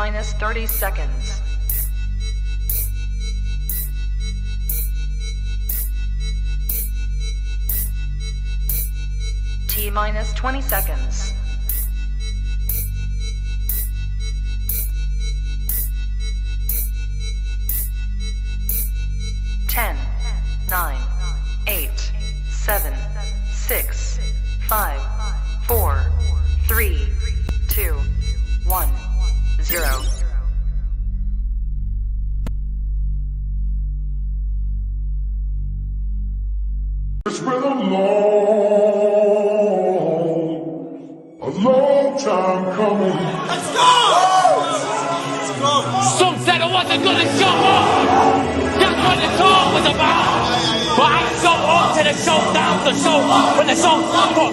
minus 30 seconds. T minus 20 seconds. 10, 9, 8, 7, 6, 5, 4, 3, 2, 1, 0. It's been a long time coming. Let's go! Some said I wasn't gonna show up. That's what the song was about. But I show up to the showdown, the show up when the show's over.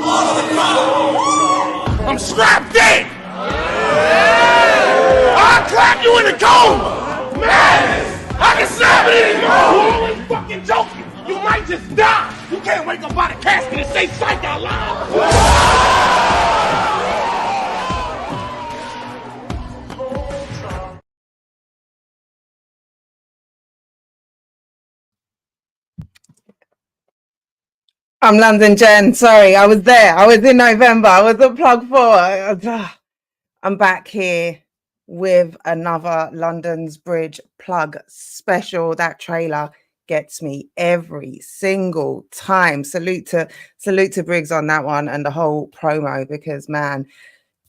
I'm strapped in. I'll clap you in the coma. Man, I can snap it in. You're always fucking joking. You might just die. You can't wake up out of casket and say psych out loud. I'm London Jen. Sorry, I was there. I was in November. I was at Plug 4. I'm back here with another London's Bridge Plug special. That trailer gets me every single time. Salute to Briggs on that one and the whole promo, because man,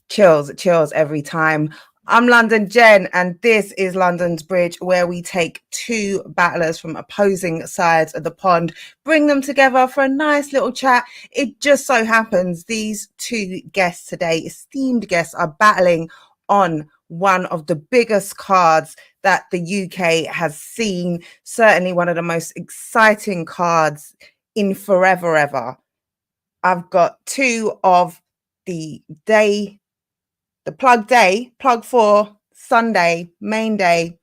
chills every time. I'm London Jen, and this is London's Bridge, where we take two battlers from opposing sides of the pond, bring them together for a nice little chat. It just so happens these two guests today, esteemed guests, are battling on one of the biggest cards that the UK has seen, certainly one of the most exciting cards in forever ever. I've got two of the Plug 4 Sunday main day.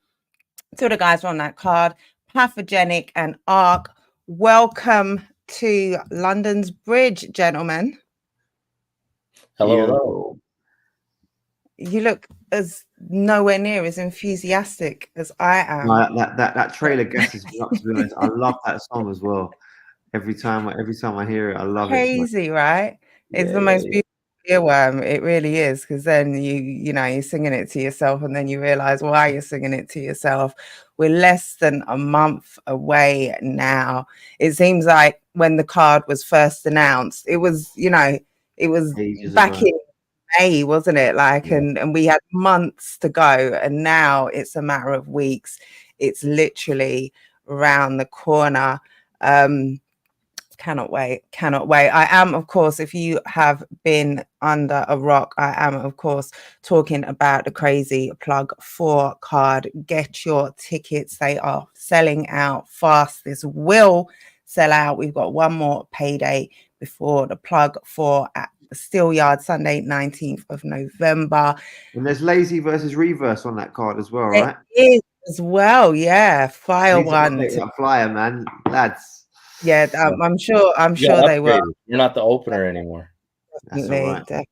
Two of the guys on that card, Pathogenic and Ark. Welcome to London's Bridge, gentlemen. Hello. You look as nowhere near as enthusiastic as I am. That trailer guesses me up, to be honest. I love that song as well. Every time I hear it, I love it. Crazy, right? It's the most beautiful earworm. It really is, because then you're singing it to yourself, and then you realize why you're singing it to yourself. We're less than a month away now. It seems like when the card was first announced, it was back in May, wasn't it? And we had months to go, and now it's a matter of weeks. It's literally around the corner. Cannot wait. I am, of course, if you have been under a rock, I am, of course, talking about the crazy Plug 4 card. Get your tickets. They are selling out fast. This will sell out. We've got one more payday before the Plug 4 at the Steelyard, Sunday, 19th of November. And there's Lazy versus Reverse on that card as well, right? It is as well, yeah. Fire one. That flyer, man, lads. Yeah, I'm sure they will. You're not the opener anymore. Definitely.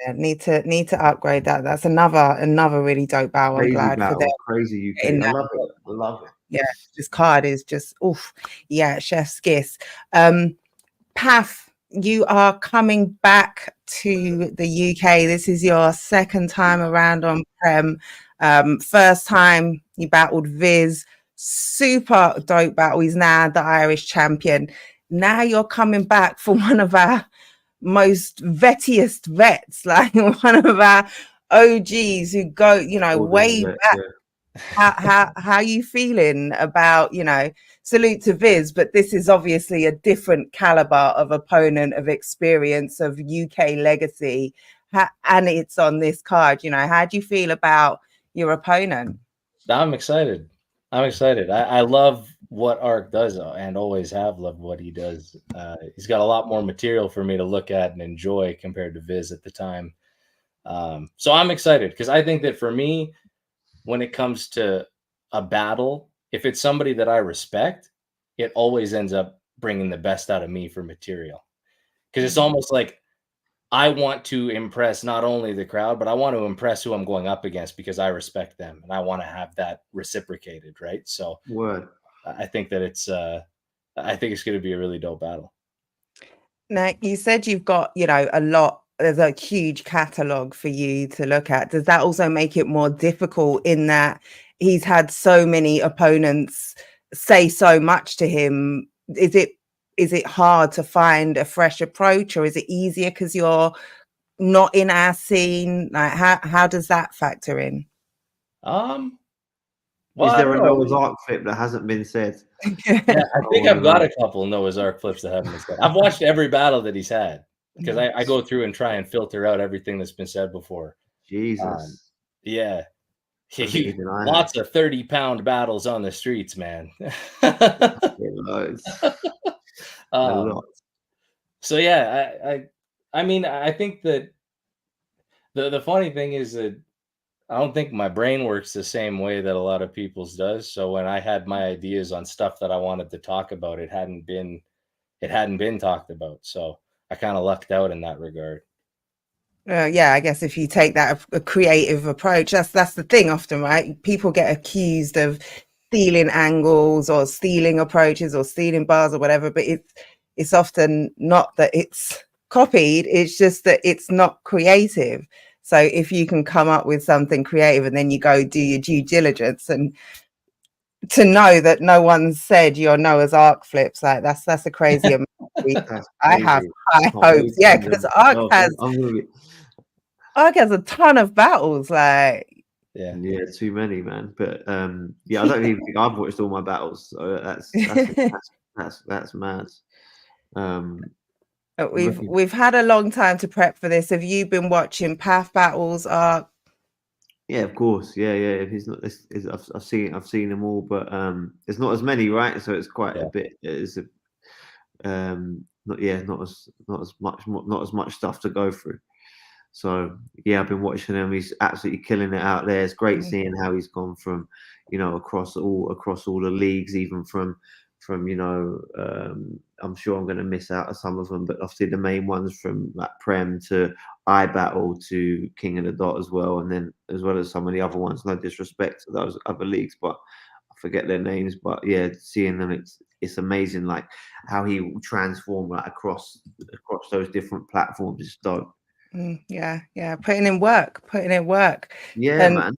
Yeah, need to upgrade that. That's another really dope battle. I'm glad for them. Crazy UK. I love it. Yeah, this card is just chef's kiss. Path, you are coming back to the UK. This is your second time around on Prem. First time you battled Viz. Super dope battle. He's now the Irish champion. Now you're coming back for one of our most vettiest vets, like one of our OGs who go, way back. Yeah. How you feeling about, salute to Viz, but this is obviously a different caliber of opponent, of experience, of UK legacy, and it's on this card. How do you feel about your opponent? I'm excited. I love what Ark does, and always have loved what he does. He's got a lot more material for me to look at and enjoy compared to Viz at the time. So I'm excited, because I think that for me, when it comes to a battle, if it's somebody that I respect, it always ends up bringing the best out of me for material. Because it's almost like I want to impress not only the crowd, but I want to impress who I'm going up against because I respect them and I want to have that reciprocated, right? So Word. I think that I think it's going to be a really dope battle. Now, you said you've got, there's a huge catalog for you to look at. Does that also make it more difficult in that he's had so many opponents say so much to him? Is it hard to find a fresh approach, or is it easier because you're not in our scene? Like, how does that factor in? Well, Is I there don't a know. Noah's Ark flip that hasn't been said? Yeah, I think I've got a couple Noah's Ark flips that haven't been said. I've watched every battle that he's had because I go through and try and filter out everything that's been said before. Jesus. Yeah. I didn't even know that. Lots of 30-pound battles on the streets, man. Loads. A lot. So yeah, I mean, I think that the funny thing is that I don't think my brain works the same way that a lot of people's does. So when I had my ideas on stuff that I wanted to talk about, it hadn't been talked about. So I kind of lucked out in that regard. Yeah, I guess if you take that a creative approach, that's the thing often, right? People get accused of stealing angles or stealing approaches or stealing bars or whatever, but it's often not that it's copied, it's just that it's not creative. So if you can come up with something creative and then you go do your due diligence, and to know that no one said your Noah's Ark flips, like that's a crazy amount. I have high hopes, yeah, because Ark has a ton of battles, like yeah, too many, man. But yeah, I don't even think I've watched all my battles, so that's mad. We've had a long time to prep for this. Have you been watching Path battles? Yeah, of course. Yeah. If he's not, I've seen them all, but there's not as many, right? So it's quite a bit. It's not as much stuff to go through. So yeah, I've been watching him. He's absolutely killing it out there. It's great seeing how he's gone from, across all the leagues, even from I'm sure I'm going to miss out on some of them, but obviously the main ones from like Prem to iBattle to King of the Dot as well, and then as well as some of the other ones. No disrespect to those other leagues, but I forget their names. But yeah, seeing them, it's amazing, like how he will transform like across those different platforms is dope. Yeah, putting in work. Yeah, man.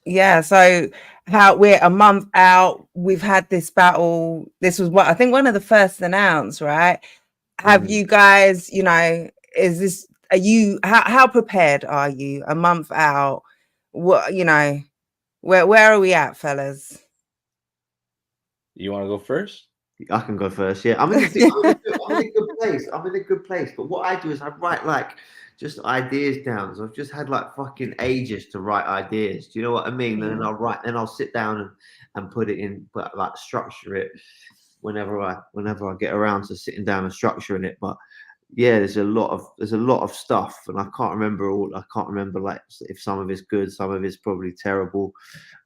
Yeah, so how we're a month out, we've had this battle. This was what I think one of the first announced, right? Have you guys, how prepared are you a month out? What, where are we at, fellas? You want to go first? I can go first. Yeah, I'm in a good place. I'm in a good place. But what I do is I write like just ideas down. So I've just had like fucking ages to write ideas. Do you know what I mean? And then I'll sit down and put it in, but like structure it whenever I get around to sitting down and structuring it. But yeah, there's a lot of stuff, and I can't remember all. I can't remember like if some of it's good, some of it's probably terrible.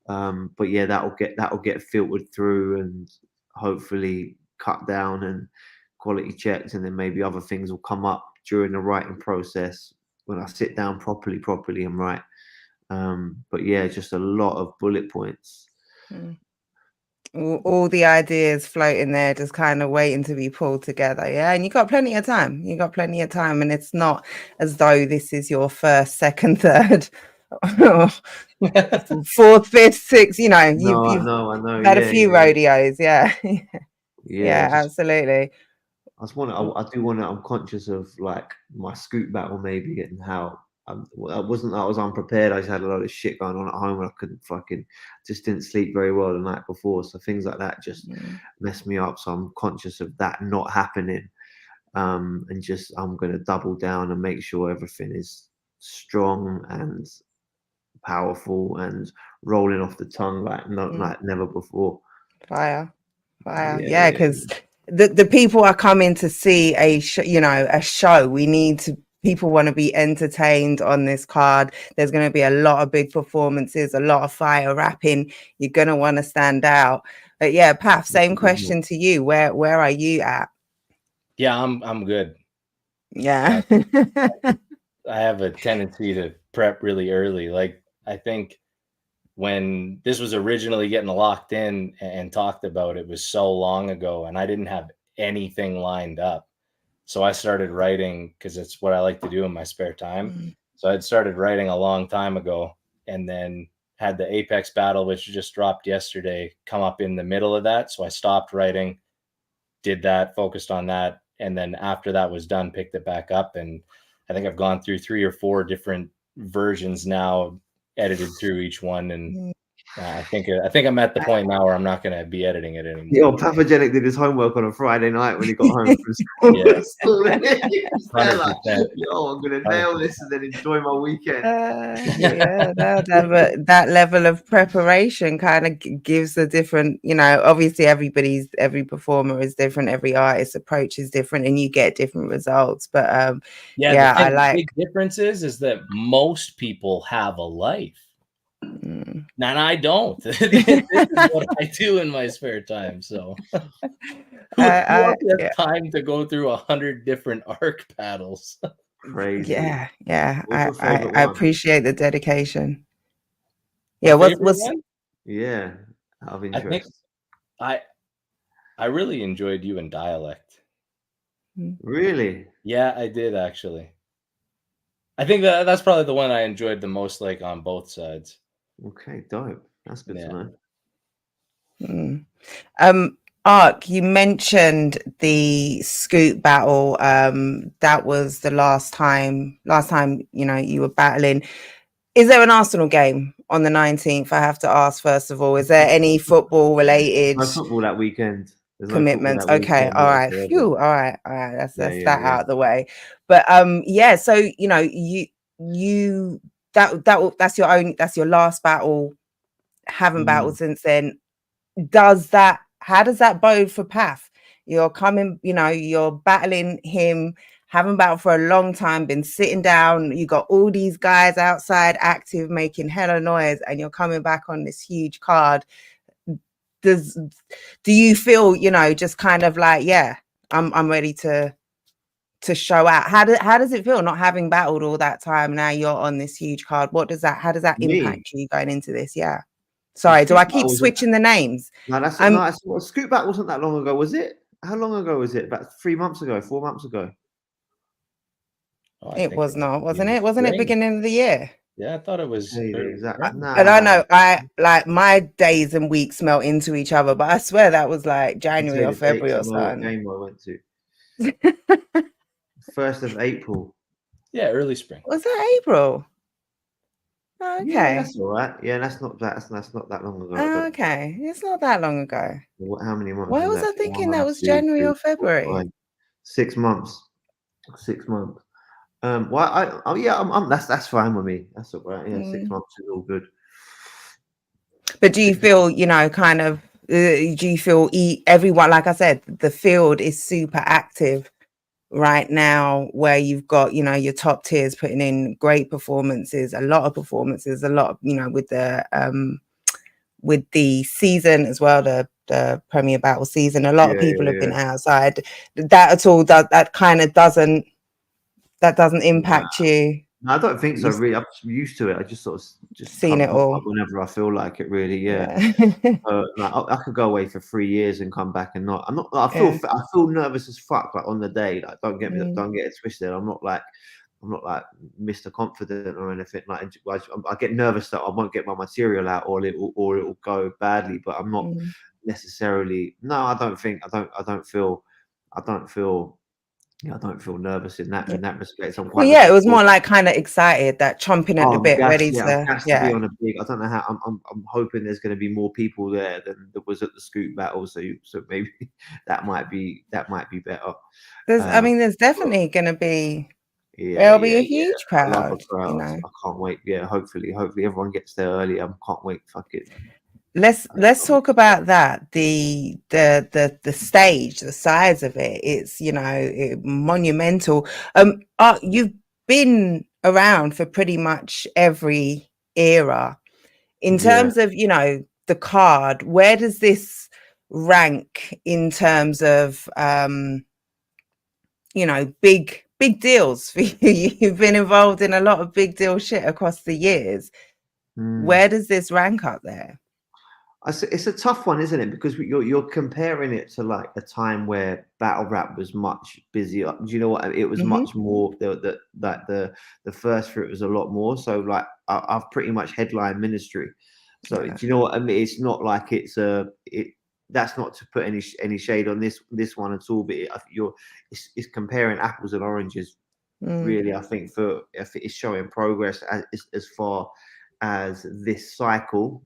But yeah, that'll get filtered through and hopefully cut down and quality checked, and then maybe other things will come up during the writing process when I sit down properly and write. But yeah, just a lot of bullet points. All the ideas floating there, just kind of waiting to be pulled together. Yeah, and you got plenty of time. And it's not as though this is your first, second, third, fourth, fifth, sixth. You've I know. had a few rodeos. Yeah, absolutely. I do want to. I'm conscious of like my scoop battle maybe and how I was unprepared. I just had a lot of shit going on at home and I just didn't sleep very well the night before. So things like that just messed me up. So I'm conscious of that not happening. And I'm going to double down and make sure everything is strong and powerful and rolling off the tongue like never before. Fire. Yeah, because the people are coming to see a show. People want to be entertained on this card. There's going to be a lot of big performances, a lot of fire rapping. You're going to want to stand out. But yeah, Path, same question to you. Where are you at? Yeah, I'm good. Yeah. I have a tendency to prep really early. Like, I think when this was originally getting locked in and talked about, it was so long ago, and I didn't have anything lined up. So I started writing because it's what I like to do in my spare time. So I'd started writing a long time ago, and then had the Apex battle, which just dropped yesterday, come up in the middle of that. So I stopped writing, did that, focused on that, and then after that was done, picked it back up. And I think I've gone through 3 or 4 different versions now, edited through each one, and I think I'm at the point now where I'm not going to be editing it anymore. Yo, Pathogenic did his homework on a Friday night when he got home from school. Yeah. He was there like, 100%. yo, I'm gonna nail this and then enjoy my weekend. Yeah, that level of preparation kind of gives a different, obviously every performer is different, every artist's approach is different, and you get different results. But The big difference is that most people have a life. And I don't. This is what I do in my spare time. So who has time to go through 100 different Ark battles? Crazy. Yeah. I appreciate the dedication. Yeah, what's out of interest. I really enjoyed you in Dialect. Really? Yeah, I did actually. I think that's probably the one I enjoyed the most, like on both sides. Okay, dope. That's good to know. Ark, you mentioned the Scoot battle. That was the last time you were battling. Is there an Arsenal game on the 19th? I have to ask first of all. Is there any football related? No football that weekend. Commitments. Okay. All right. Phew. All right. That's that out of the way. But so that's your last battle. Haven't battled since then. How does that bode for Path? You're coming, you're battling him, haven't battled for a long time, been sitting down, you got all these guys outside active making hella noise, and you're coming back on this huge card. Do you feel, just kind of like, I'm ready to show out? How does it feel not having battled all that time? Now you're on this huge card. How does that impact you going into this? Yeah. Sorry, do I keep switching the names? No, that's Scoot Battle wasn't that long ago, was it? How long ago was it? About 3 months ago, 4 months ago? Oh, it was not, wasn't it? Wasn't it beginning of the year? Yeah, I thought it was. Exactly. And I know my days and weeks melt into each other, but I swear that was like January or February or something. Game I went to 1st of April. Yeah, early spring. Was that April? Oh, okay. Yeah, that's all right. Yeah, that's not that long ago. Oh, okay, it's not that long ago. How many months? Why was I thinking that was January or February? 6 months. 6 months. That's fine with me. That's all right. Yeah, 6 months is all good. But do you feel, kind of? Do you feel everyone? Like I said, the field is super active right now, where you've got your top tiers putting in great performances, a lot of with the season as well, the Premier Battle season. A lot of people have been outside. That at all doesn't impact you? No, I don't think so. Really, I'm used to it. I just sort of seen it all whenever I feel like it. Really, yeah. I could go away for 3 years and come back and not. I'm not. I feel nervous as fuck. Like on the day, like don't get it twisted. I'm not like Mr. Confident or anything. Like I get nervous that I won't get my material out or it'll go badly. But I'm not necessarily. No, I don't feel nervous in that respect. It was more like kind of excited, that chomping at the bit, ready to be on a big. I don't know how. I'm hoping there's going to be more people there than there was at the Scoot battle. So maybe that might be better. There's definitely going to be. There'll be a huge crowd. I can't wait. Yeah, hopefully everyone gets there early. I can't wait. Fuck it. Let's talk about that. The stage, the size of it. It's monumental. You've been around for pretty much every era. In terms of the card, where does this rank in terms of big big deals for you. You've been involved in a lot of big deal shit across the years. Where does this rank up there? It's a tough one, isn't it? Because you're comparing it to like a time where battle rap was much busier. Do you know what? It was much more. The first fruit was a lot more. So like I've pretty much headlined Ministry. So do you know what I mean? It's not like it's that's not to put any shade on this one at all. But it's comparing apples and oranges. Really, I think if it's showing progress as far as this cycle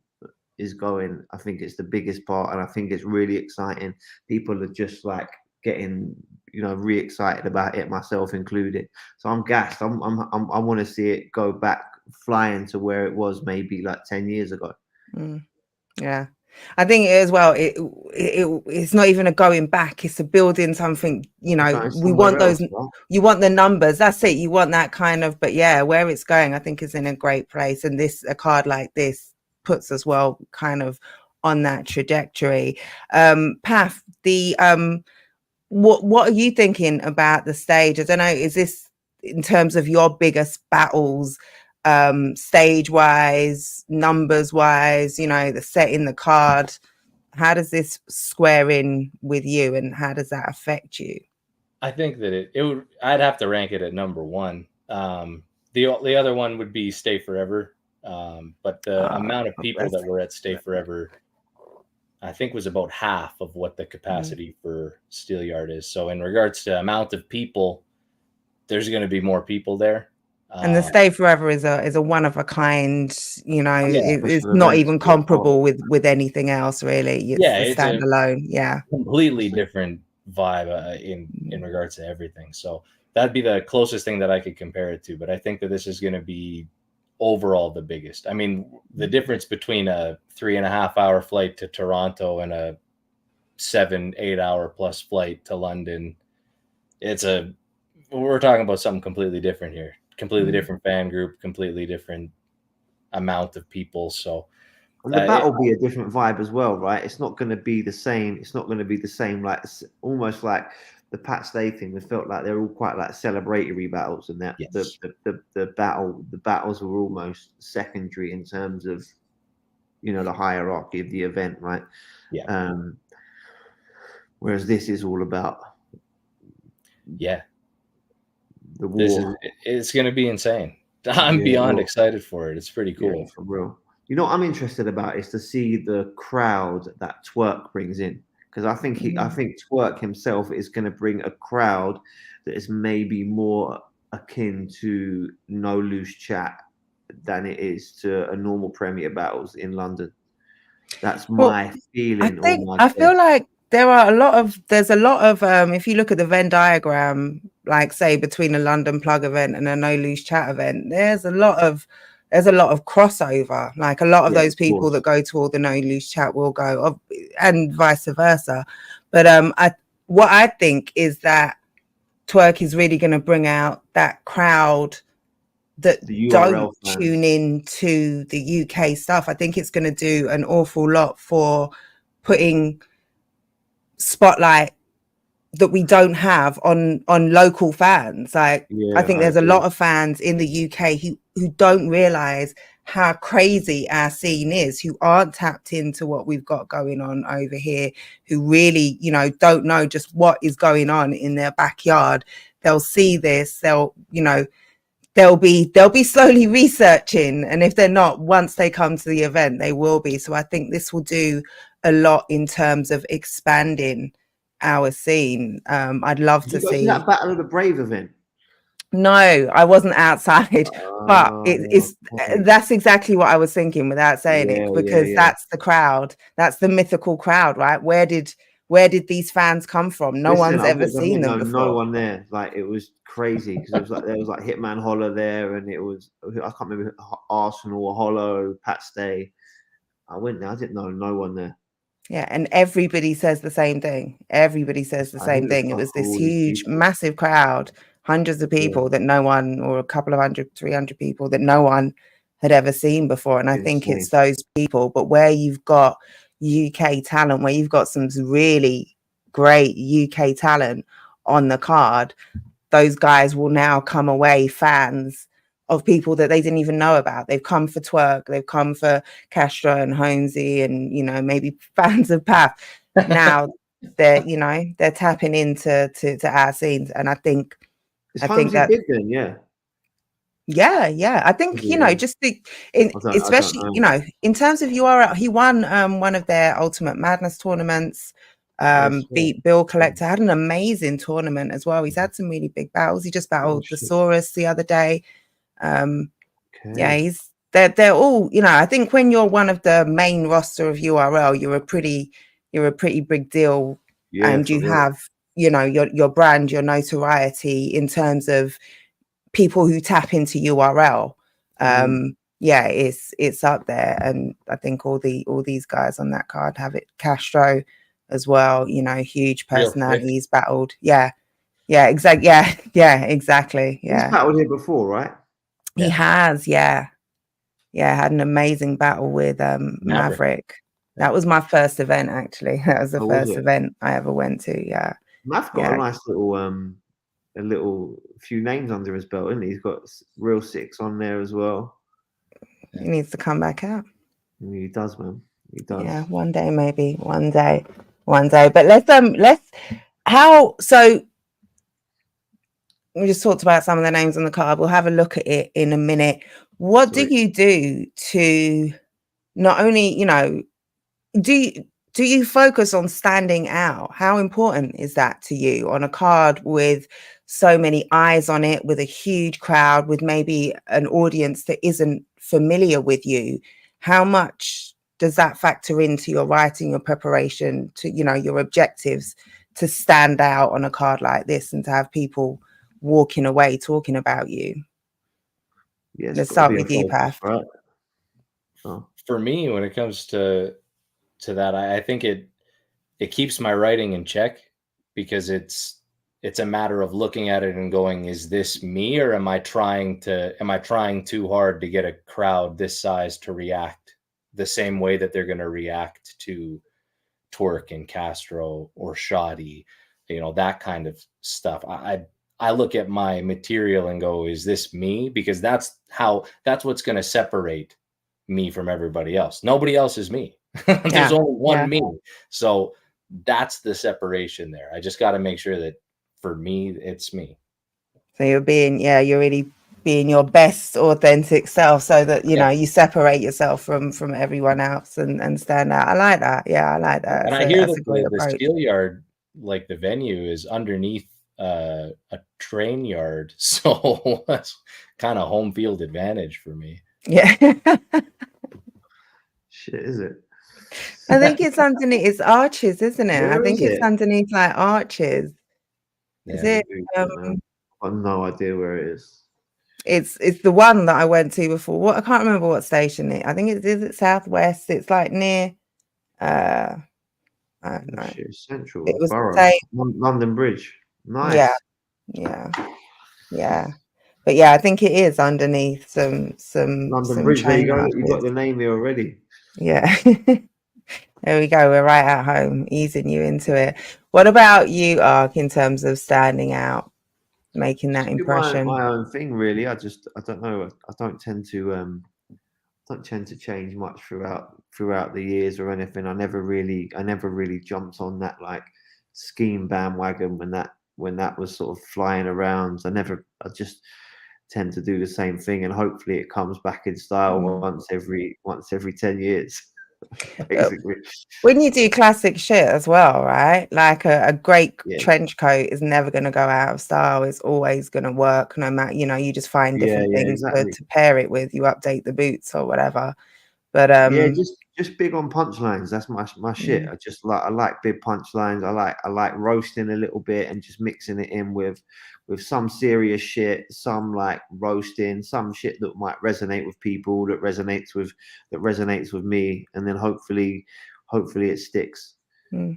is going, I think it's the biggest part, and I think it's really exciting. People are just like getting, re-excited about it, myself included. So I'm gassed. I want to see it go back flying to where it was maybe like 10 years ago. Yeah, I think as well. It's not even a going back. It's a building something. We want those. Right? You want the numbers. That's it. You want that kind of. But yeah, where it's going, I think is in a great place. And a card like this puts us well kind of on that trajectory. Path, what are you thinking about the stage? I don't know, is this in terms of your biggest battles, stage wise, numbers wise, the set in the card, how does this square in with you and how does that affect you? I think that I'd have to rank it at number one. The other one would be Stay Forever. But the amount of people that were at Stay Forever, I think, was about half of what the capacity for Steelyard is. So in regards to amount of people, there's going to be more people there. And the Stay Forever is a one of a kind, it's not even comparable with anything else, really. It's standalone. Yeah. Completely different vibe in regards to everything. So that'd be the closest thing that I could compare it to. But I think that this is going to be overall the biggest. I mean, the difference between a 3.5 hour flight to Toronto and a 7-8 hour plus flight to London, we're talking about something completely different here. Completely different fan group, completely different amount of people. So and the battle will be a different vibe as well, right? It's not going to be the same. It's not going to be the same, like almost like the Pat Stay thing. It felt like they're all quite like celebratory battles, and that the battles were almost secondary in terms of the hierarchy of the event, right? Yeah. Whereas this is all about the war. It's going to be insane. I'm beyond excited for it. It's pretty cool. Yeah, for real. What I'm interested about is to see the crowd that Twerk brings in. Because I think Twerk himself is going to bring a crowd that is maybe more akin to No Loose Chat than it is to a normal Premier Battles in London. That's my feeling. I feel like there's a lot of if you look at the Venn diagram, like say between a London Plug event and a No Loose Chat event, there's a lot of crossover. Like a lot of those people that go to all the No Loose Chat will go, and vice versa. But what I think is that Twerk is really going to bring out that crowd that don't tune in to the UK stuff. I think it's going to do an awful lot for putting spotlight that we don't have on local fans. I think there's a lot of fans in the UK who don't realize how crazy our scene is, who aren't tapped into what we've got going on over here, who really, don't know just what is going on in their backyard. They'll see this, they'll be slowly researching, and if they're not, once they come to the event, they will be. So I think this will do a lot in terms of expanding our scene. I'd love to see that Battle of the Brave event. No, I wasn't outside, but that's exactly what I was thinking without saying it, because that's the crowd, that's the mythical crowd, right? Where did these fans come from? One's ever seen them before. No one there. Like, it was crazy because there was like Hitman Holler there, and it was, I can't remember, Arsenal, Hollow, Pat Stay. I went there, I didn't know no one there. Yeah, and everybody says the same thing. Everybody says the same thing. It was this huge, massive crowd, hundreds of people that no one, or a couple of 300 people that no one had ever seen before. And I think it's those people. But where you've got UK talent, where you've got some really great UK talent on the card, those guys will now come away fans of people that they didn't even know about. They've come for Twerk, they've come for Castro and Holmesy, and maybe fans of Path. Now they're tapping into our scenes, and I think Holmesy that big then, yeah. Yeah. I think, just especially, in terms of URL, he won one of their Ultimate Madness tournaments, beat Bill Collector, had an amazing tournament as well. He's had some really big battles. He just battled the Saurus the other day. Yeah, they're all, I think when you're one of the main roster of URL, you're a pretty big deal. Yeah, and you have, your brand, your notoriety in terms of people who tap into URL. Yeah, it's up there, and I think all these guys on that card have it. Castro as well, huge personality. He's battled. Yeah, exactly. Yeah, exactly. Yeah, he's battled here before, right? He has. Yeah, had an amazing battle with Maverick. That was my first event, actually. That was the first event I ever went to. Yeah, Mav got a nice little few names under his belt, and he's got real six on there as well. He needs to come back out. He does, man. He does. Yeah, one day, maybe one day. But let's so we just talked about some of the names on the card. We'll have a look at it in a minute. What do you do to not only, do you focus on standing out? How important is that to you on a card with so many eyes on it, with a huge crowd, with maybe an audience that isn't familiar with you? How much does that factor into your writing, your preparation, to, your objectives to stand out on a card like this and to have people walking away talking about you? Yes, let's start with you, Path. Right. For me, when it comes to that, I think it keeps my writing in check, because it's a matter of looking at it and going, is this me, or am I trying too hard to get a crowd this size to react the same way that they're going to react to Twerk and Castro or Shoddy, that kind of stuff. I look at my material and go, is this me? Because that's what's going to separate me from everybody else. Nobody else is me. There's only one me. So that's the separation there. I just got to make sure that for me, it's me. So you're really being your best authentic self, so that, you separate yourself from everyone else and stand out. I like that. Yeah, I like that. And I hear that the steel yard, like the venue, is underneath a train yard. So that's kind of home field advantage for me. Yeah. Shit, is it? I think it's underneath. It's arches, isn't it? I think it's underneath like arches. Is it? I've no idea where it is. It's the one that I went to before. I can't remember what station it. I think is it Southwest. It's like near. I don't know. Central. It was Borough. London Bridge. Nice. Yeah. But yeah, I think it is underneath some London Bridge. There you go. You got the name there already. Yeah. There we go. We're right at home, easing you into it. What about you, Ark, in terms of standing out, making that impression? My own thing, really. I don't know. I don't tend to change much throughout the years or anything. I never really jumped on that like scheme bandwagon when that was sort of flying around. I just tend to do the same thing, and hopefully it comes back in style once every 10 years. Basically. When you do classic shit as well, right? Like a great trench coat is never going to go out of style. It's always going to work, no matter, you just find different things to pair it with. You update the boots or whatever. But just big on punchlines. That's my shit. I like big punchlines. I like roasting a little bit and just mixing it in with some serious shit, some like roasting, some shit that might resonate with people, that resonates with me, and then hopefully it sticks. Yeah,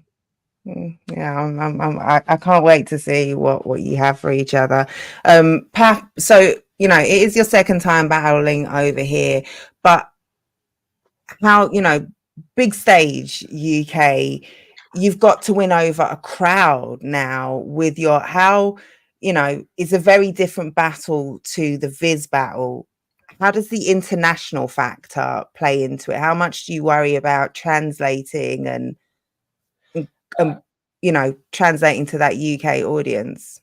I can't wait to see what you have for each other. Pat, so it is your second time battling over here, but how, big stage UK, you've got to win over a crowd now with your you know, it's a very different battle to the Viz battle. How does the international factor play into it? How much do you worry about translating and you know, translating to that UK audience?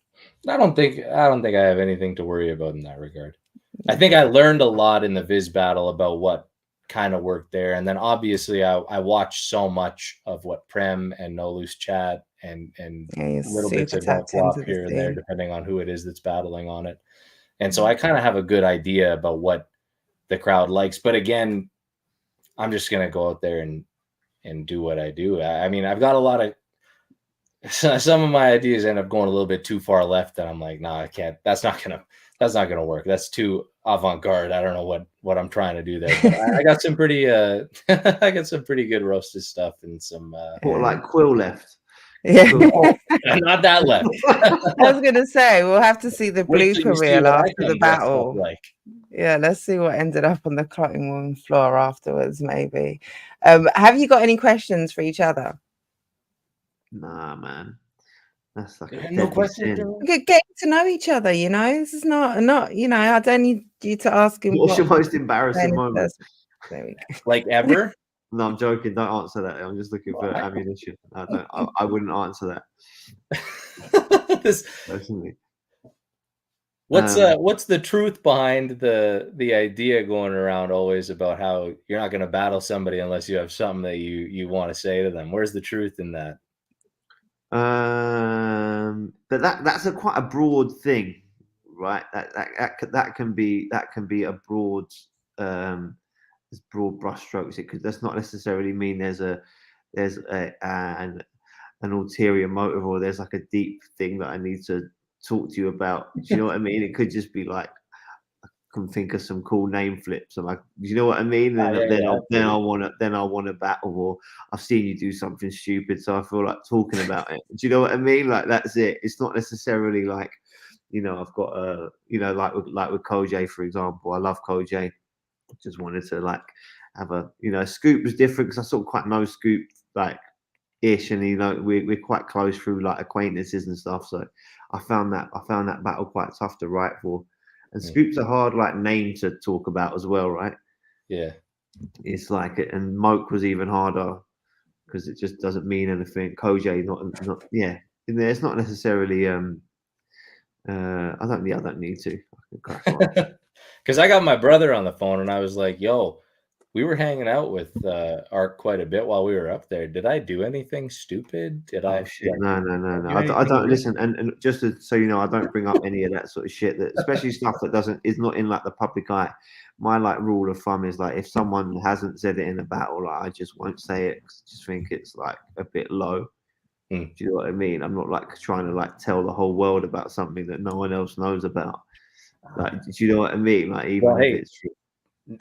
I don't think I have anything to worry about in that regard. I think I learned a lot in the Viz battle about what kind of worked there, and then obviously I watched so much of what Prem and No Loose chat and Yeah, little bits super of Dark tapped into Flop the here and there, scene. depending on who it is that's battling on it. And so I kind of have a good idea about what the crowd likes. But again, I'm just gonna go out there and do what I do. I mean, I've got a lot of some of my ideas end up going a little bit too far left, and I'm like, nah, I can't. That's not gonna work. That's too avant-garde. I don't know what I'm trying to do there. But I got some pretty I got some pretty good roasted stuff and some What, like Quill left? Yeah. not that left. I was gonna say we'll have to see the Wait till you blooper see reel what I after can the dress up battle. like. Yeah, let's see what ended up on the clotting room floor afterwards, maybe. Have you got any questions for each other? Nah, man. That's like a No deadly questions. sin. Getting to know each other, you know. This is not, you know, I don't need you to ask him What's what your most embarrassing moment? There we go. Like ever? No, I'm joking. Don't answer that. I'm just looking for ammunition. I wouldn't answer that This, personally. what's the truth behind the idea going around always about how you're not going to battle somebody unless you have something that you want to say to them? Where's the truth in that? But that's quite a broad thing, right? That can be a broad there's broad brushstrokes. It could that's not necessarily mean there's an ulterior motive or there's like a deep thing that I need to talk to you about. Do you know what I mean? It could just be like I can think of some cool name flips. I'm like, do you know what I mean? Then I want to battle, or I've seen you do something stupid, so I feel like talking about it. Do you know what I mean? Like that's it. It's not necessarily like, you know, I've got a, you know, like with Koj, for example. I love Koj. Just wanted to like have a, you know, Scoop was different because I sort of quite know Scoop like ish, and you know we're quite close through like acquaintances and stuff. So I found that battle quite tough to write for. And Scoop's a hard like name to talk about as well, right? Yeah. It's like it, and Moke was even harder because it just doesn't mean anything. Koj not yeah. It's not necessarily I don't need to. I can crack on. Because I got my brother on the phone and I was like, yo, we were hanging out with Ark quite a bit while we were up there. Did I do anything stupid? Did I? Shit. No. I I don't listen. And just so you know, I don't bring up any of that sort of shit. That especially stuff that is not in like the public eye. My like rule of thumb is like if someone hasn't said it in a battle, like I just won't say it. 'Cause I just think it's like a bit low. Do you know what I mean? I'm not like trying to like tell the whole world about something that no one else knows about. Like, do you know what I mean? Like, even if it's true.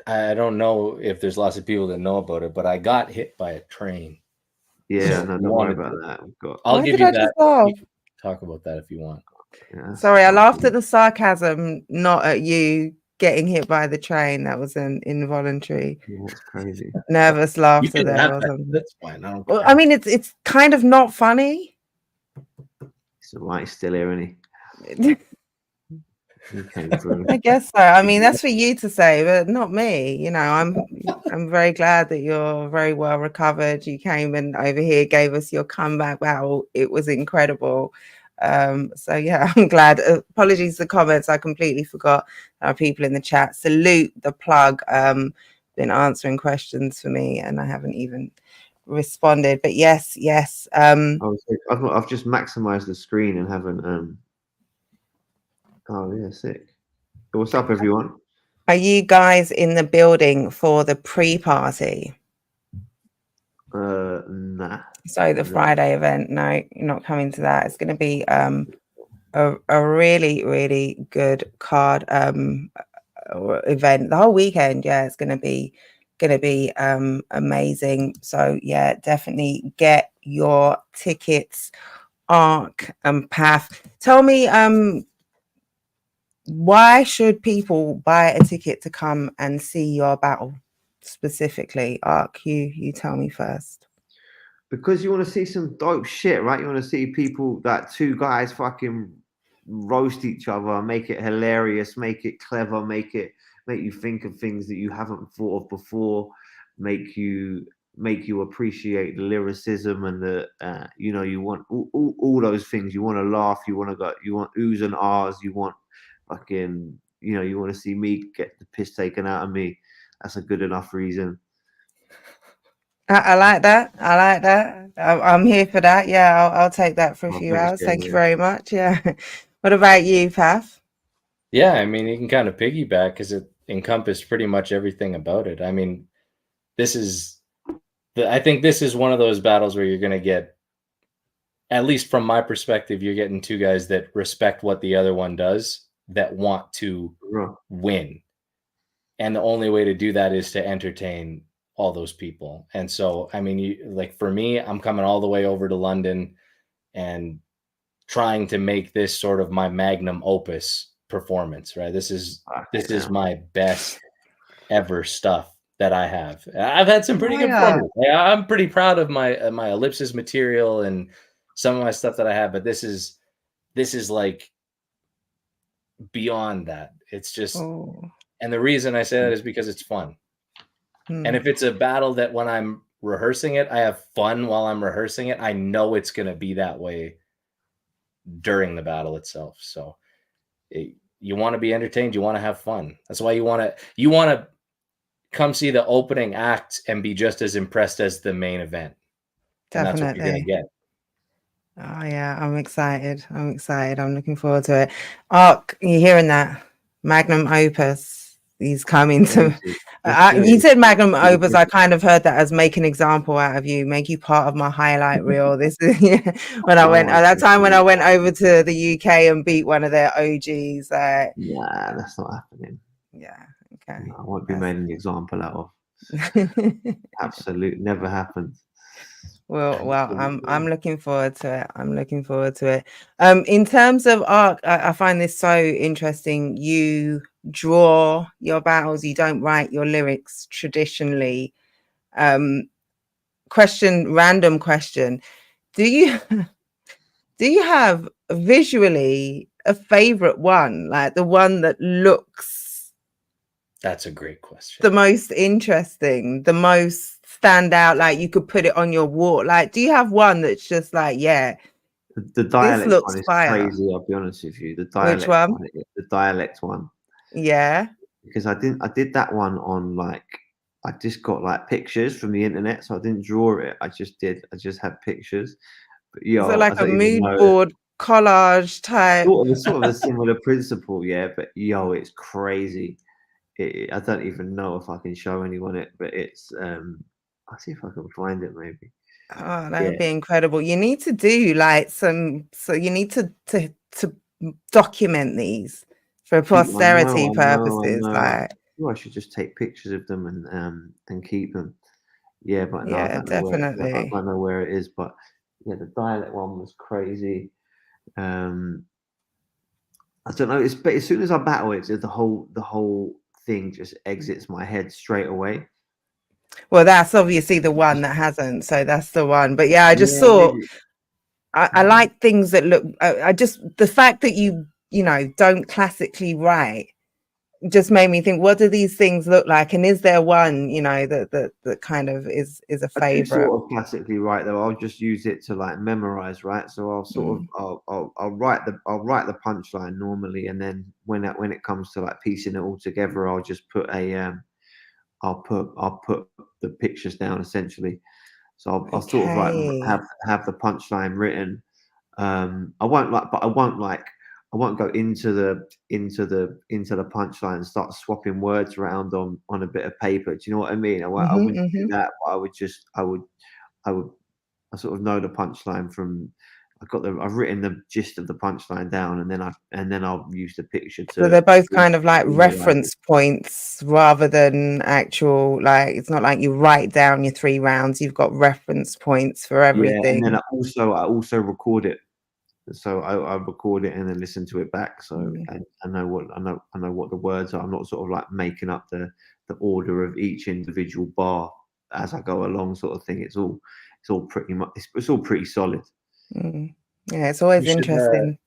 I don't know if there's lots of people that know about it, but I got hit by a train. Yeah, no, don't worry about that. I'll give you that. You can talk about that if you want. Yeah, sorry, I laughed at the sarcasm, not at you getting hit by the train. That was an involuntary, that's crazy. Nervous laughter there or something. That's fine. Well, I mean, it's kind of not funny. It's all right. He's still here, isn't he? I guess so. I mean, that's for you to say, but not me. You know, I'm very glad that you're very well recovered. You came and over here gave us your comeback battle. It was incredible. So yeah, I'm glad. Apologies for the comments. I completely forgot. There are people in the chat. Salute the plug. Been answering questions for me, and I haven't even responded. But yes. I've just maximized the screen and haven't. Oh yeah, sick. What's up, everyone? Are you guys in the building for the pre-party? Nah. So the Friday event? No, you're not coming to that. It's going to be a really, really good card event the whole weekend. Yeah, it's going to be amazing. So yeah, definitely get your tickets. Ark and Path. Tell me, why should people buy a ticket to come and see your battle specifically? Ark, you tell me first. Because you want to see some dope shit, right? You want to see people, that two guys fucking roast each other, make it hilarious, make it clever, make you think of things that you haven't thought of before, make you appreciate the lyricism and the you want all those things. You want to laugh, you want oohs and ahs, you want fucking you want to see me get the piss taken out of me. That's a good enough reason. I like that. I like that. I'm here for that. Yeah, I'll take that for a few hours. Thank you very much. Yeah. What about you, Path? Yeah, I mean, you can kind of piggyback because it encompassed pretty much everything about it. I mean, I think this is one of those battles where you're going to get, at least from my perspective, you're getting two guys that respect what the other one does, that want to win. And the only way to do that is to entertain all those people. And so, I mean, for me, I'm coming all the way over to London and trying to make this sort of my magnum opus performance, right? This is my best ever stuff that I have. I've had some pretty good performances. I'm pretty proud of my my ellipsis material and some of my stuff that I have, but this is like beyond that. It's just, and the reason I say that is because it's fun. And if it's a battle that when I'm rehearsing it, I have fun while I'm rehearsing it, I know it's going to be that way during the battle itself. So you want to be entertained, you want to have fun. That's why you want to come see the opening act and be just as impressed as the main event. Definitely. And that's what you're going to get. Oh yeah, I'm excited. I'm looking forward to it. Ark, you hearing that? Magnum opus. He's coming to. You said magnum opus. I kind of heard that as make an example out of you, make you part of my highlight reel. This is when I went at that time when I went over to the UK and beat one of their OGs. Yeah, that's not happening. Yeah, okay. No, I won't be made an example out of. Absolutely, never happened. Well, I'm looking forward to it. I'm looking forward to it. In terms of Ark, I find this so interesting. You draw your battles. You don't write your lyrics traditionally. Random question. Do you have visually a favorite one, like the one that looks? That's a great question. The most interesting, the most stand out, like you could put it on your wall. Like, do you have one that's just like, yeah, the dialect looks one is fire. crazy, I'll be honest with you. The dialect Which one? The dialect one. Yeah. Because I did that one on I just got like pictures from the internet, so I didn't draw it. I just had pictures. But so like a mood board collage type. Sort of a similar principle, yeah. But it's crazy. I don't even know if I can show anyone it, but it's I'll see if I can find it maybe. Oh, that would be incredible. You need to do like so you need to document these for posterity purposes. I should just take pictures of them and keep them. Yeah, but no, I don't know where it is, but yeah, the dialect one was crazy. I don't know. But as soon as I battle it, the whole thing just exits my head straight away. Well, that's obviously the one that hasn't, so that's the one. But yeah, I just thought I like things that look. I just the fact that you don't classically write just made me think, what do these things look like? And is there one that kind of is a favorite? I do sort of classically write though. I'll just use it to like memorize, right? So I'll sort of I'll write the punchline normally, and then when it comes to like piecing it all together, I'll just put I'll put the pictures down essentially. So I'll sort of like have the punchline written. I won't go into the punchline and start swapping words around on a bit of paper. Do you know what I mean? I wouldn't do that. But I sort of know the punchline from. I've written the gist of the punchline down, and then I'll use the picture to. So they're both kind of like reference points rather than actual. Like it's not like you write down your 3 rounds. You've got reference points for everything. Yeah, and then I also record it. So I record it and then listen to it back. So I know what the words are. I'm not sort of like making up the order of each individual bar as I go along, sort of thing. It's all pretty much it's all pretty solid. Yeah, it's always interesting.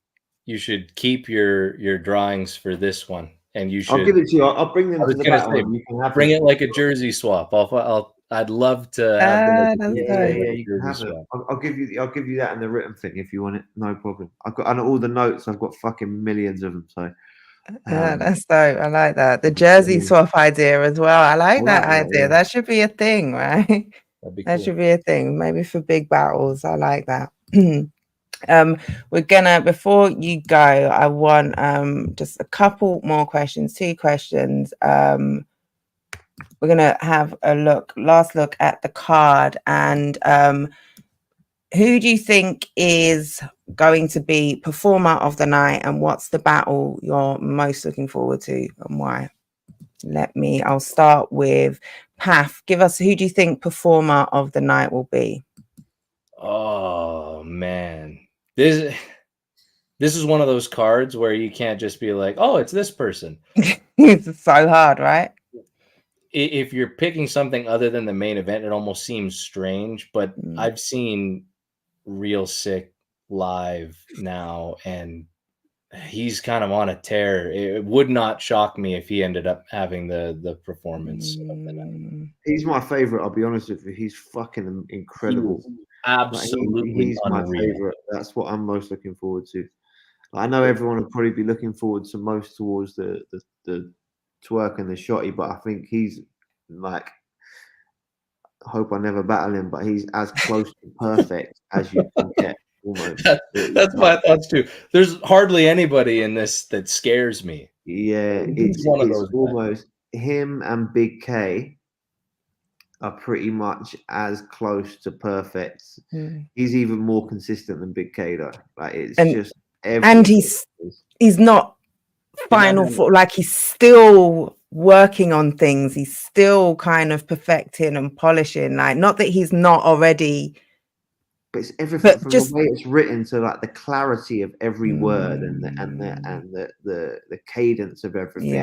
keep your drawings for this one, and you should. I'll give it to you. I'll bring them I was to the gonna battle. say, And you can have bring them. it like a jersey swap. I'd love to have them. Like a that's jersey, dope. like a You can jersey have it. swap. I'll give you that and the written thing if you want it. No problem. I've got all the notes. I've got fucking millions of them. So That's dope. I like that. The jersey swap idea as well. I like that idea. yeah. That should be a thing, right? That'd be That cool. should be a thing. Maybe for big battles. I like that. We're gonna, before you go, I want just a couple more questions, 2 questions. We're gonna have a last look at the card, and who do you think is going to be performer of the night, and what's the battle you're most looking forward to and why? I'll start with Path. Give us, who do you think performer of the night will be? Oh man, this is one of those cards where you can't just be like, oh, it's this person. It's so hard, right? If you're picking something other than the main event, it almost seems strange, but I've seen Real Sick live now, and he's kind of on a tear. It would not shock me if he ended up having the performance of the night. He's my favorite. I'll be honest with you. He's fucking incredible. Absolutely, he's my unreal. favorite. That's what I'm most looking forward to. I know everyone will probably be looking forward to most towards the twerk and the shotty, but I think he's like, I hope I never battle him, but he's as close to perfect as you can get. Almost. That's my thoughts too. There's hardly anybody in this that scares me. Yeah, He's one of those almost him and Big K are pretty much as close to perfect. He's even more consistent than Big K though. Like and he's not final for, like, he's still working on things. He's still kind of perfecting and polishing. Like, not that he's not already, but it's everything from the way it's written to like the clarity of every word and the cadence of everything.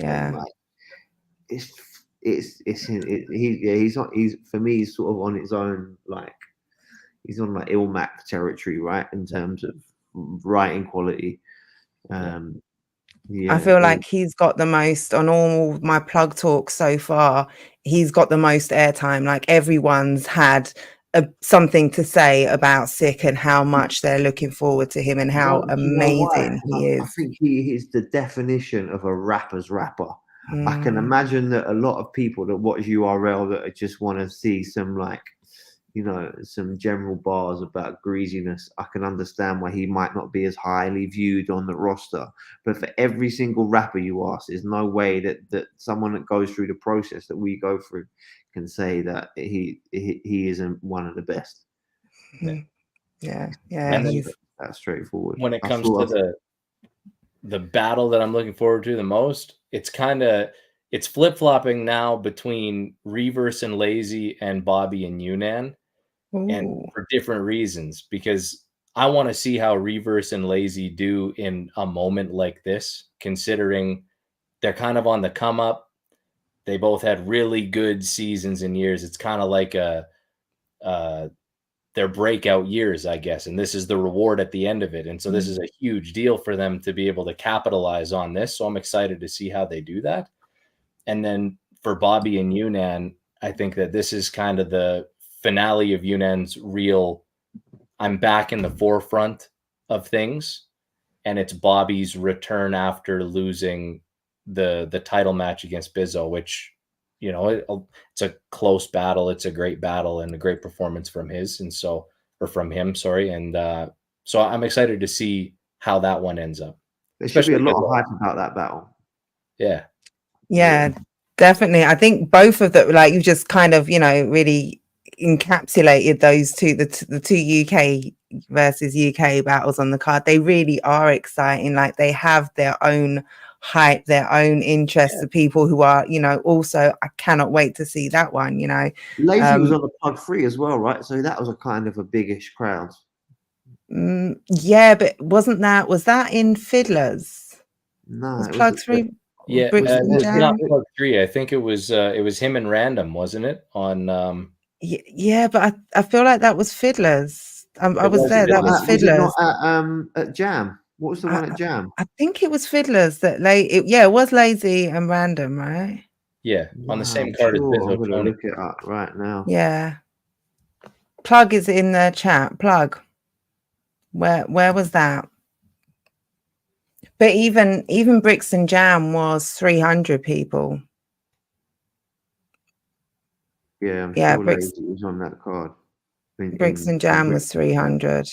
And like, he's for me, he's sort of on his own, like he's on like Ilmac territory, right, in terms of writing quality. I feel like he's got the most on all my plug talks so far. He's got the most airtime. Like, everyone's had something to say about Sick and how much they're looking forward to him and how amazing he is. I think he is the definition of a rapper's rapper. I can imagine that a lot of people that watch URL that just want to see some, like, you know, some general bars about greasiness. I can understand why he might not be as highly viewed on the roster. But for every single rapper you ask, there's no way that someone that goes through the process that we go through can say that he isn't one of the best. Yeah. He's that straightforward. When it comes to the battle that I'm looking forward to the most, it's flip-flopping now between Reverse and Lazy and Bobby and Yunnan. And for different reasons, because I want to see how Reverse and Lazy do in a moment like this, considering they're kind of on the come up. They both had really good seasons and years. It's kind of like their breakout years, I guess. And this is the reward at the end of it. And so this is a huge deal for them to be able to capitalize on this. So I'm excited to see how they do that. And then for Bobby and Yunnan, I think that this is kind of the finale of Yunnan's real, I'm back in the forefront of things. And it's Bobby's return after losing the title match against Bizzo, which, you know, it's a close battle. It's a great battle and a great performance from him. And so I'm excited to see how that one ends up. There should be a lot of hype about that battle. Yeah, definitely. I think both of them, like, you just kind of, you know, really encapsulated those two, the two UK versus UK battles on the card. They really are exciting. Like, they have their own hype, their own interest. The people who are, you know, also, I cannot wait to see that one. You know, Lazy was on the plug 3 as well, right? So that was a kind of a biggish crowd. Yeah, but was that in Fiddlers? No, was plug 3. Yeah, it was not plug 3. I think it was him and Random, wasn't it? On yeah, but I feel like that was Fiddlers. I was there. That was Fiddlers. Was it not at Jam? What was the one at Jam? I think it was Fiddlers that it was Lazy and Random, right? Yeah, on the same I'm card as sure. Biz I'm gonna O'Tony. look it up right now. Yeah. Plug is in the chat. Plug. Where was that? But even Bricks and Jam was 300 people. Yeah, I'm Yeah, sure Bricks Lazy was on that card. Bricks and Jam was 300.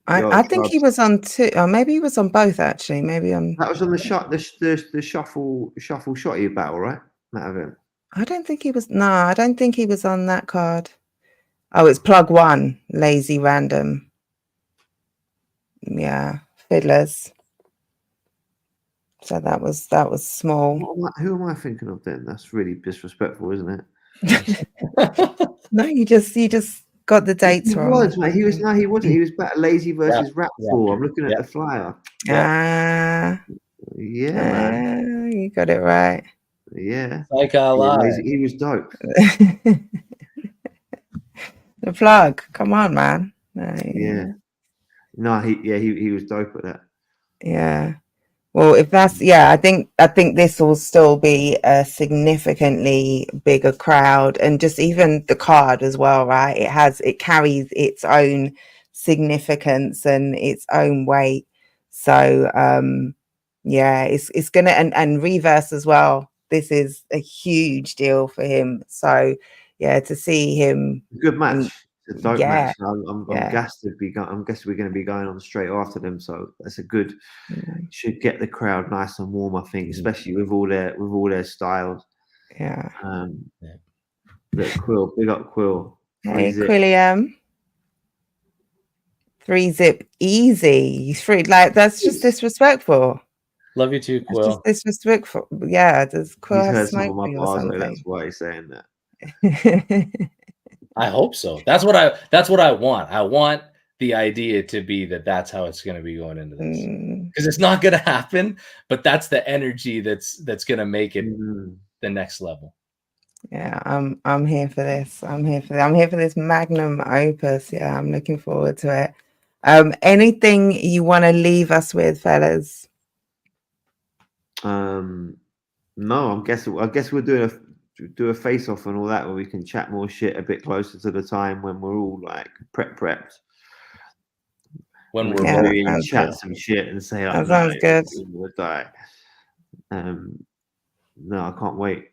I think he was on two, or maybe he was on both actually. Maybe that was on the shuffle shotty battle, right? That event. I don't think he was. No, I don't think he was on that card. Oh, it's Plug One, Lazy Random. Yeah, Fiddlers. So that was small. Who am I thinking of then? That's really disrespectful, isn't it? No, you just got the dates He wrong. was, mate. He wasn't. He was better Lazy versus Raptor. I'm looking at the flyer. Yeah, man. You got it right. Yeah. Like Lazy, he was dope. The Plug. Come on, man. Yeah. No, he was dope at that. Yeah. Well, if that's I think this will still be a significantly bigger crowd, and just even the card as well, right? It carries its own significance and its own weight. So it's gonna and Reverse as well. This is a huge deal for him. So yeah, to see him, good match. It's a dope match. I'm gassed to be. I'm guessing we're going to be going on straight after them. So that's a good. Should get the crowd nice and warm. I think, especially with all their styles. Yeah. Look, Quill, big up Quill. Hey, Quilliam. 3-zip easy. Free, like that's just disrespectful. Love you too, Quill. That's just disrespectful. Yeah, does Quill have smoke for you or something? That's why he's saying that. I hope so. That's what I want. I want the idea to be that's how it's going to be going into this, because it's not going to happen. But that's the energy that's going to make it the next level. Yeah, I'm here for this. I'm here for this magnum opus. Yeah, I'm looking forward to it. Anything you want to leave us with, fellas? No, I guess we'll do a face off and all that, where we can chat more shit a bit closer to the time when we're all like prepped. When we're ready to chat some shit and say, that sounds good. We'll die. No, I can't wait.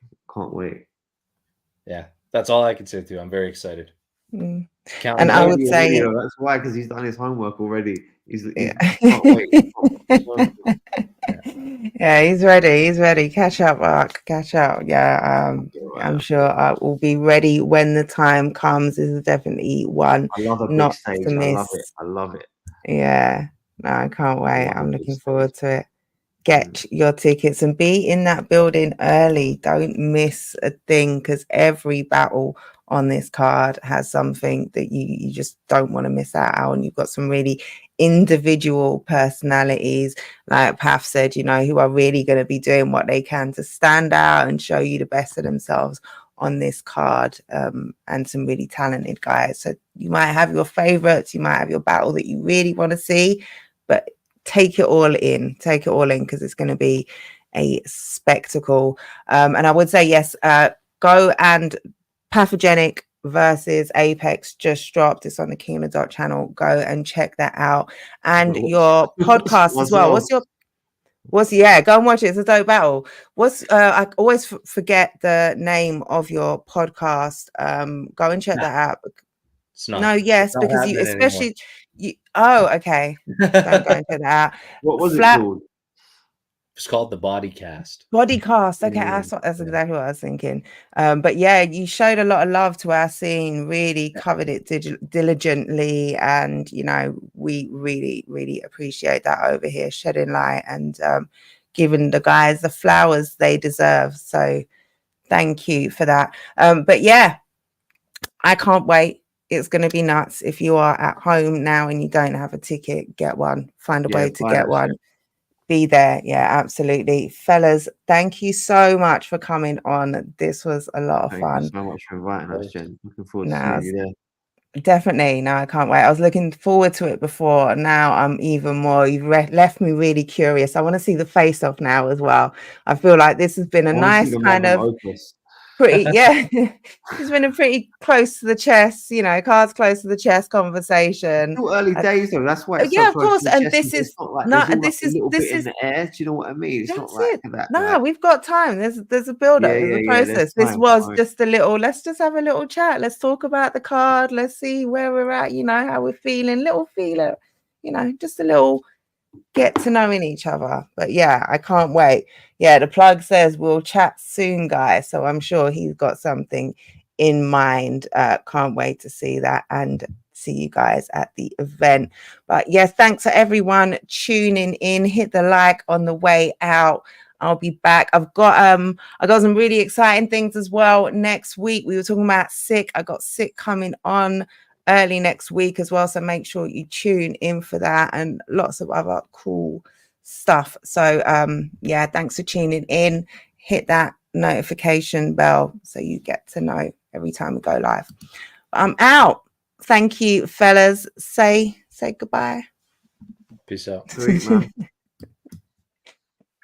Yeah, that's all I can say too. I'm very excited. And I would say that's why, because he's done his homework already. He's can't wait. Yeah, he's ready. Catch up, Ark. Catch up. Yeah, I'm sure Ark will be ready when the time comes. This is definitely one I love a big stage. to miss. I love it. Yeah, no, I can't wait. I'm looking forward to it. Get your tickets and be in that building early. Don't miss a thing, because every battle on this card has something that you just don't want to miss out on. You've got some really individual personalities, like Path said, who are really going to be doing what they can to stand out and show you the best of themselves on this card, and some really talented guys. So you might have your favorites, you might have your battle that you really want to see, but take it all in, because it's going to be a spectacle. And I would say, yes, go and Pathogenic versus Apex just dropped. It's on the King of the Dot channel. Go and check that out. And your podcast as well. Go and watch it. It's a dope battle. I always forget the name of your podcast. Go and check that out. It's not. No, yes, because you especially okay. Don't go into that. What was it called? It's called the Bodycast. Bodycast. Okay, that's exactly what I was thinking. But yeah, you showed a lot of love to our scene, really covered it diligently, and we really, really appreciate that over here, shedding light and giving the guys the flowers they deserve. So thank you for that. But yeah, I can't wait. It's going to be nuts. If you are at home now and you don't have a ticket, get one. Find a way to get one. Be there. Yeah, absolutely. Fellas, thank you so much for coming on. This was a lot of fun. Thank you so much for inviting us, Jen. Looking forward to seeing you there. Definitely. No, I can't wait. I was looking forward to it before. Now I'm even more. You've left me really curious. I want to see the face off now as well. I feel like this has been a I want to see nice the kind magnum of opus. pretty, yeah. It's been a pretty close to the chest, cards close to the chest conversation. Still early days though. That's why it's Yeah, so of close course. to the And chest. this is It's not like no, there's all like this a is little this bit in is the air. Do you know what I mean? It's not that's like it. that. No, Like, we've got time. There's a build up. yeah, There's yeah, a yeah. There's process. This time. was Right. just a little. Let's just have a little chat. Let's talk about the card. Let's see where we're at. How we're feeling. Little feeler. Just a little get to knowing each other. But yeah, I can't wait. Yeah, the plug says we'll chat soon, guys. So I'm sure he's got something in mind. Can't wait to see that and see you guys at the event. But yes, thanks for everyone tuning in. Hit the like on the way out. I'll be back. I got some really exciting things as well next week. We were talking about sick. I got sick coming on early next week as well, so make sure you tune in for that and lots of other cool stuff. So yeah, thanks for tuning in. Hit that notification bell so you get to know every time we go live. I'm out. Thank you, fellas. Say goodbye. Peace out. Sweet, man.